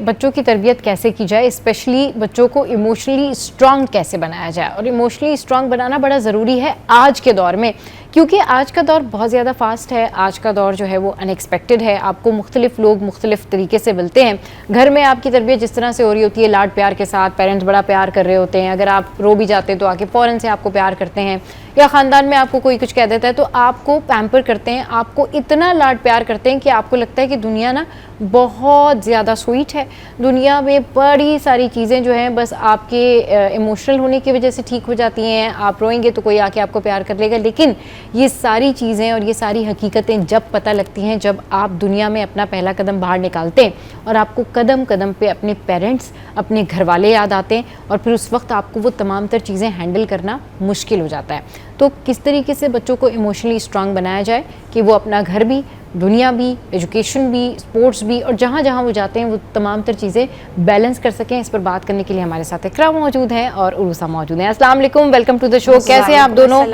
बच्चों की तरबियत कैसे की जाए, स्पेशली बच्चों को इमोशनली स्ट्रांग कैसे बनाया जाए। और इमोशनली स्ट्रांग बनाना बड़ा ज़रूरी है आज के दौर में, क्योंकि आज का दौर बहुत ज़्यादा फास्ट है। आज का दौर जो है वो अनएक्सपेक्टेड है। आपको मुख्तलिफ लोग मुख्तलिफ तरीके से मिलते हैं। घर में आपकी तरबियत जिस तरह से हो रही होती है, लाड प्यार के साथ, पेरेंट्स बड़ा प्यार कर रहे होते हैं, अगर आप रो भी जाते हैं तो आके फ़ौरन से आपको प्यार करते हैं, या ख़ानदान में आपको कोई कुछ कह देता है तो आपको पैम्पर करते हैं, आपको इतना लाड प्यार करते हैं कि आपको लगता है कि दुनिया ना बहुत ज़्यादा स्वीट है। दुनिया में बड़ी सारी चीज़ें जो हैं बस आपके इमोशनल होने की वजह से ठीक हो जाती हैं। आप रोएंगे तो कोई आके आपको प्यार कर लेगा। लेकिन ये सारी चीज़ें और ये सारी हकीकतें जब पता लगती हैं, जब आप दुनिया में अपना पहला कदम बाहर निकालते हैं और आपको कदम कदम पे अपने पेरेंट्स, अपने घर वाले याद आते हैं, और फिर उस वक्त आपको वो तमाम तर चीज़ें हैंडल करना मुश्किल हो जाता है। तो किस तरीके से बच्चों को इमोशनली स्ट्रांग बनाया जाए कि वो अपना घर भी, दुनिया भी, एजुकेशन भी, स्पोर्ट्स भी, और जहाँ जहाँ वो जाते हैं वो तमाम तर चीज़ें बैलेंस कर सकें। इस पर बात करने के लिए हमारे साथ इकरा मौजूद हैं और उरूसा मौजूद हैं। अस्सलाम वालेकुम, वेलकम टू द शो। कैसे हैं आप दोनों?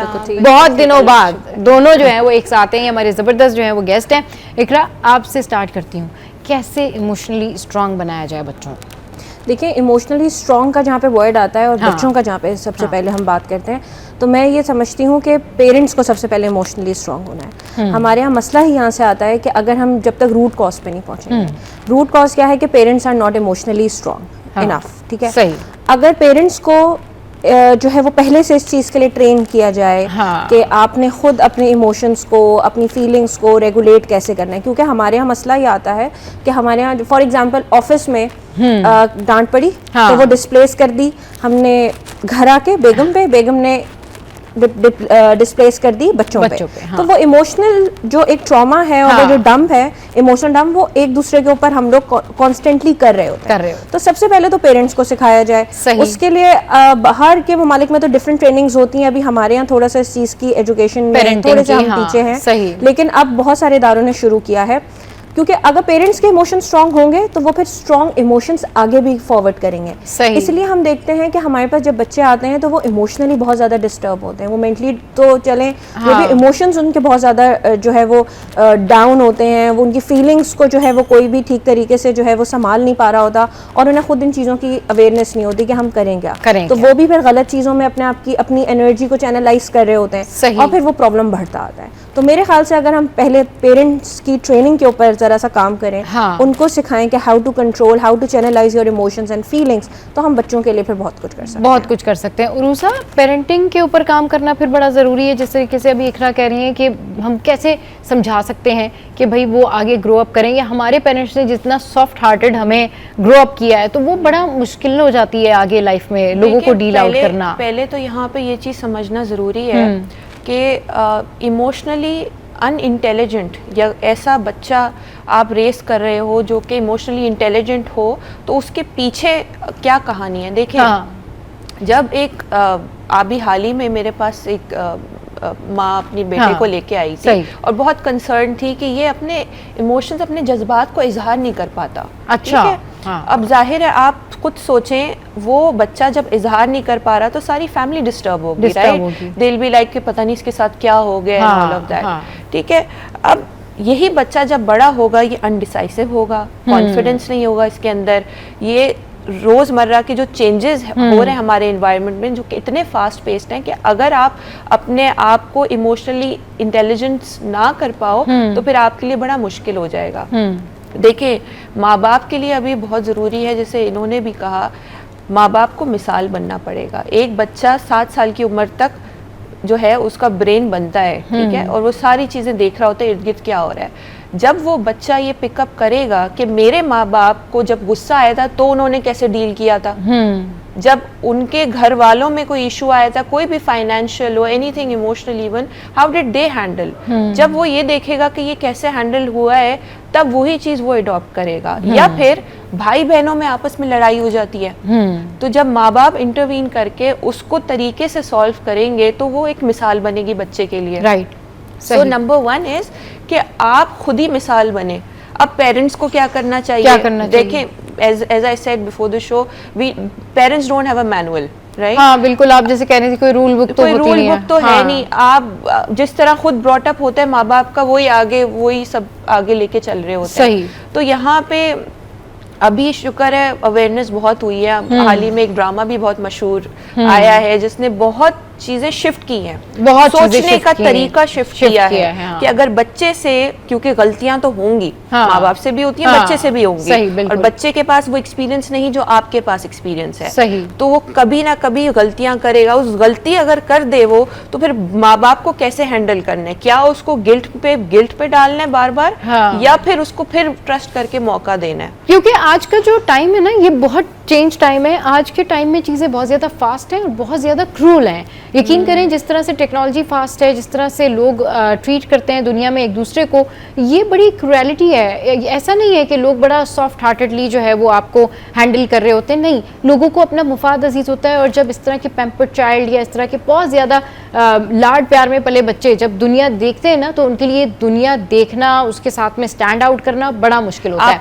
बहुत दिनों बाद दोनों जो हैं वो एक साथ हैं। हमारे ज़बरदस्त जो हैं वो गेस्ट हैं। इकरा, आपसे स्टार्ट करती हूँ, कैसे इमोशनली स्ट्रांग बनाया जाए बच्चों को? देखिए, इमोशनली स्ट्रॉन्ग का जहाँ पे वर्ड आता है और बच्चों का जहाँ पे सबसे पहले हम बात करते हैं, तो मैं ये समझती हूँ कि पेरेंट्स को सबसे पहले इमोशनली स्ट्रॉन्ग होना है। हमारे यहाँ मसला ही यहाँ से आता है कि अगर हम जब तक रूट कॉज पे नहीं पहुँचेंगे, रूट कॉज क्या है कि parents are not emotionally strong enough. ठीक है, सही। अगर पेरेंट्स को जो है वो पहले से इस चीज़ के लिए ट्रेन किया जाए कि आपने खुद अपने इमोशंस को, अपनी फीलिंग्स को रेगुलेट कैसे करना है, क्योंकि हमारे यहाँ मसला ये आता है कि हमारे यहाँ फॉर एग्जांपल ऑफिस में डांट पड़ी तो वो डिस्प्लेस कर दी हमने घर आके बेगम ने डिस्प्लेस कर दी बच्चों पे। तो वो इमोशनल जो एक ट्रॉमा है और वो जो डंप है, इमोशनल डंप, वो एक दूसरे के ऊपर हम लोग कॉन्स्टेंटली कर रहे होते हैं। तो सबसे पहले तो पेरेंट्स को सिखाया जाए। उसके लिए बाहर के ममालिक में तो डिफरेंट ट्रेनिंग्स होती हैं। अभी हमारे यहाँ थोड़ा सा इस चीज़ की एजुकेशन में थोड़े से हम पीछे हैं, लेकिन अब बहुत सारे इदारों ने शुरू किया है, क्योंकि अगर पेरेंट्स के इमोशन स्ट्रांग होंगे तो वो फिर स्ट्रांग इमोशंस आगे भी फॉरवर्ड करेंगे। इसलिए हम देखते हैं कि हमारे पास जब बच्चे आते हैं तो वो इमोशनली बहुत ज़्यादा डिस्टर्ब होते हैं। वो मेंटली तो चलें, जो भी इमोशंस उनके बहुत ज़्यादा जो है वो डाउन होते हैं, वो उनकी फीलिंग्स को जो है वो कोई भी ठीक तरीके से जो है वो संभाल नहीं पा रहा होता, और उन्हें खुद इन चीज़ों की अवेयरनेस नहीं होती कि हम करें क्या। तो वो भी फिर गलत चीज़ों में अपनी एनर्जी को चैनलाइज कर रहे होते हैं, और फिर वो प्रॉब्लम बढ़ता आता है। तो मेरे ख्याल से अगर हम पहले पेरेंट्स की ट्रेनिंग के ऊपर ज़रा सा काम करें, उनको सिखाएं कि how to control, how to channelise your emotions and feelings, तो हम बच्चों के लिए फिर बहुत कुछ कर सकते हैं। उरूसा, पेरेंटिंग के ऊपर काम करना फिर बड़ा ज़रूरी है। जिस तरीके से अभी इकरा कह रही हैं कि हम कैसे समझा सकते हैं कि भाई वो आगे ग्रो अप करें, या हमारे पेरेंट्स ने जितना सॉफ्ट हार्टेड हमें ग्रो अप किया है तो वो बड़ा मुश्किल हो जाती है आगे लाइफ में लोगों को डील आउट करना। पहले तो यहाँ पे ये चीज़ समझना ज़रूरी है कि इमोशनली अनइंटेलिजेंट या ऐसा बच्चा आप रेस कर रहे हो जो कि इमोशनली इंटेलिजेंट हो, तो उसके पीछे क्या कहानी है। देखिए, जब एक अभी हाल ही में मेरे पास एक माँ अपनी बेटे को लेके आई थी और बहुत कंसर्न थी कि ये अपने इमोशंस, अपने जज्बात को इजहार नहीं कर पाता। अच्छा, अब जाहिर है आप खुद सोचें, वो बच्चा जब इजहार नहीं कर पा रहा तो सारी फैमिली डिस्टर्ब होगी, राइट? दिल भी लाइक कि पता नहीं इसके साथ क्या हो गया, ऑल ऑफ दैट। ठीक है, अब यही बच्चा जब बड़ा होगा ये अनडिसाइसिव होगा, कॉन्फिडेंस नहीं होगा इसके अंदर, ये रोज़मर्रा के जो चेंजेस हो रहे हैं हमारे एनवायरनमेंट में, जो कि इतने फास्ट पेस्ड हैं कि अगर आप अपने आप को इमोशनली इंटेलिजेंस ना कर पाओ तो फिर आपके लिए बड़ा मुश्किल हो जाएगा। देखिए, माँ बाप के लिए अभी बहुत ज़रूरी है, जैसे इन्होंने भी कहा, माँ बाप को मिसाल बनना पड़ेगा। एक बच्चा 7 साल की उम्र तक जो है उसका ब्रेन बनता है, ठीक है, और वो सारी चीज़ें देख रहा होता है इर्द गिर्द क्या हो रहा है। जब वो बच्चा ये पिकअप करेगा कि मेरे माँ बाप को जब गुस्सा आया था तो उन्होंने कैसे डील किया था, जब उनके घर वालों में कोई इशू आया था, कोई भी फाइनेंशियल हो, anything emotional even, how did they handle, जब वो ये देखेगा कि ये कैसे हैंडल हुआ है, तब वही चीज़ वो अडॉप्ट करेगा। या फिर भाई बहनों में आपस में लड़ाई हो जाती है, तो जब माँ बाप इंटरवीन करके उसको तरीके से सॉल्व करेंगे तो वो एक मिसाल बनेगी बच्चे के लिए, राइट। सो नंबर 1 इज कि आप खुद ही मिसाल बने। अब पेरेंट्स को क्या करना चाहिए? देखें, as I said before the show, parents don't have a manual, right? हाँ बिल्कुल, आप जैसे कह रही थी कोई रूल बुक तो है नहीं। आप जिस तरह खुद ब्रॉट अप होते हैं माँ बाप का, वही सब आगे लेके चल रहे होते हैं। तो यहाँ पे अभी शुक्र है अवेयरनेस बहुत हुई है। हाल ही में एक ड्रामा भी बहुत मशहूर आया है जिसने बहुत चीजें शिफ्ट की हैं, बहुत सोचने का तरीका शिफ्ट किया है हाँ। कि अगर बच्चे से, क्योंकि गलतियां तो होंगी, हाँ। माँ बाप से भी होती हैं, हाँ। बच्चे से भी होंगी, सही, और बच्चे के पास वो एक्सपीरियंस नहीं जो आपके पास एक्सपीरियंस है, सही। तो वो कभी ना कभी गलतियां करेगा। उस गलती अगर कर दे वो, तो फिर माँ बाप को कैसे हैंडल करना है? क्या उसको गिल्ट पे डालना है बार बार, हाँ। या फिर उसको फिर ट्रस्ट करके मौका देना है? क्योंकि आज का जो टाइम है ना, ये बहुत चेंज टाइम है। आज के टाइम में चीज़ें बहुत ज़्यादा फास्ट हैं और बहुत ज़्यादा क्रूल हैं। यकीन करें, जिस तरह से टेक्नोलॉजी फास्ट है, जिस तरह से लोग ट्रीट करते हैं दुनिया में एक दूसरे को, ये बड़ी क्रुएलिटी है। ऐसा नहीं है कि लोग बड़ा सॉफ्ट हार्टेडली जो है वो आपको हैंडल कर रहे होते हैं, नहीं, लोगों को अपना मुफाद अजीज होता है। और जब इस तरह के पैम्पर्ड चाइल्ड या इस तरह के बहुत ज़्यादा लाड प्यार में पले बच्चे जब दुनिया देखते हैं ना, तो उनके लिए दुनिया देखना, उसके साथ में स्टैंड आउट करना बड़ा मुश्किल होता है।